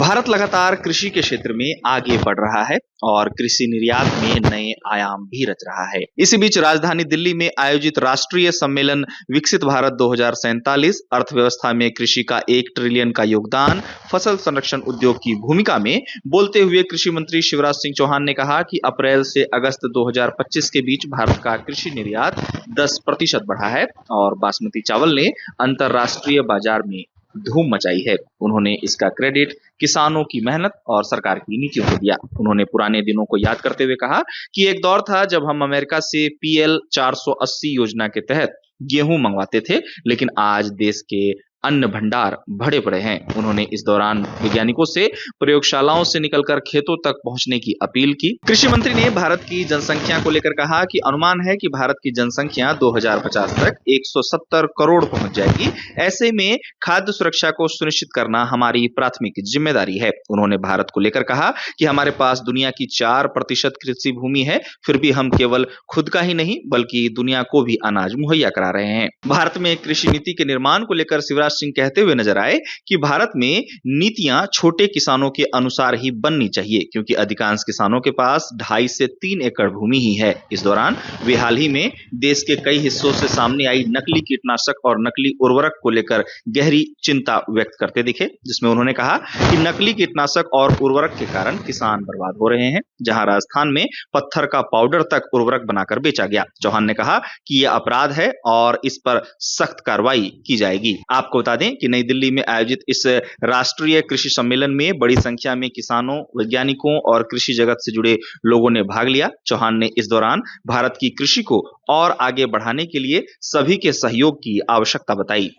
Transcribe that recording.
भारत लगातार कृषि के क्षेत्र में आगे बढ़ रहा है और कृषि निर्यात में नए आयाम भी रच रहा है। इसी बीच राजधानी दिल्ली में आयोजित राष्ट्रीय सम्मेलन विकसित भारत 2047 अर्थव्यवस्था में कृषि का 1 ट्रिलियन का योगदान, फसल संरक्षण उद्योग की भूमिका में बोलते हुए कृषि मंत्री शिवराज सिंह चौहान ने कहा कि अप्रैल से अगस्त 2025 के बीच भारत का कृषि निर्यात 10% बढ़ा है और बासमती चावल ने अंतरराष्ट्रीय बाजार में धूम मचाई है। उन्होंने इसका क्रेडिट किसानों की मेहनत और सरकार की नीतियों को दिया। उन्होंने पुराने दिनों को याद करते हुए कहा कि एक दौर था जब हम अमेरिका से पीएल 480 योजना के तहत गेहूं मंगवाते थे, लेकिन आज देश के अन्न भंडार भरे पड़े हैं। उन्होंने इस दौरान वैज्ञानिकों से प्रयोगशालाओं से निकलकर खेतों तक पहुंचने की अपील की। कृषि मंत्री ने भारत की जनसंख्या को लेकर कहा कि अनुमान है कि भारत की जनसंख्या 2050 तक 170 करोड़ पहुंच जाएगी। ऐसे में खाद्य सुरक्षा को सुनिश्चित करना हमारी प्राथमिक जिम्मेदारी है। उन्होंने भारत को लेकर कहा कि हमारे पास दुनिया की 4% कृषि भूमि है, फिर भी हम केवल खुद का ही नहीं बल्कि दुनिया को भी अनाज मुहैया करा रहे हैं। भारत में कृषि नीति के निर्माण को लेकर शिवराज सिंह कहते हुए नजर आए कि भारत में नीतियां छोटे किसानों के अनुसार ही बननी चाहिए, क्योंकि अधिकांश किसानों के पास 2.5 से 3 एकड़ भूमि ही है। इस दौरान वे हाल ही में देश के कई हिस्सों से सामने आई नकली कीटनाशक और नकली उर्वरक को लेकर गहरी चिंता व्यक्त करते दिखे, जिसमें उन्होंने कहा कि नकली कीटनाशक और उर्वरक के कारण किसान बर्बाद हो रहे हैं। जहां राजस्थान में पत्थर का पाउडर तक उर्वरक बनाकर बेचा गया। चौहान ने कहा कि यह अपराध है और इस पर सख्त कार्रवाई की जाएगी। आपको बता दें कि नई दिल्ली में आयोजित इस राष्ट्रीय कृषि सम्मेलन में बड़ी संख्या में किसानों, वैज्ञानिकों और कृषि जगत से जुड़े लोगों ने भाग लिया। चौहान ने इस दौरान भारत की कृषि को और आगे बढ़ाने के लिए सभी के सहयोग की आवश्यकता बताई।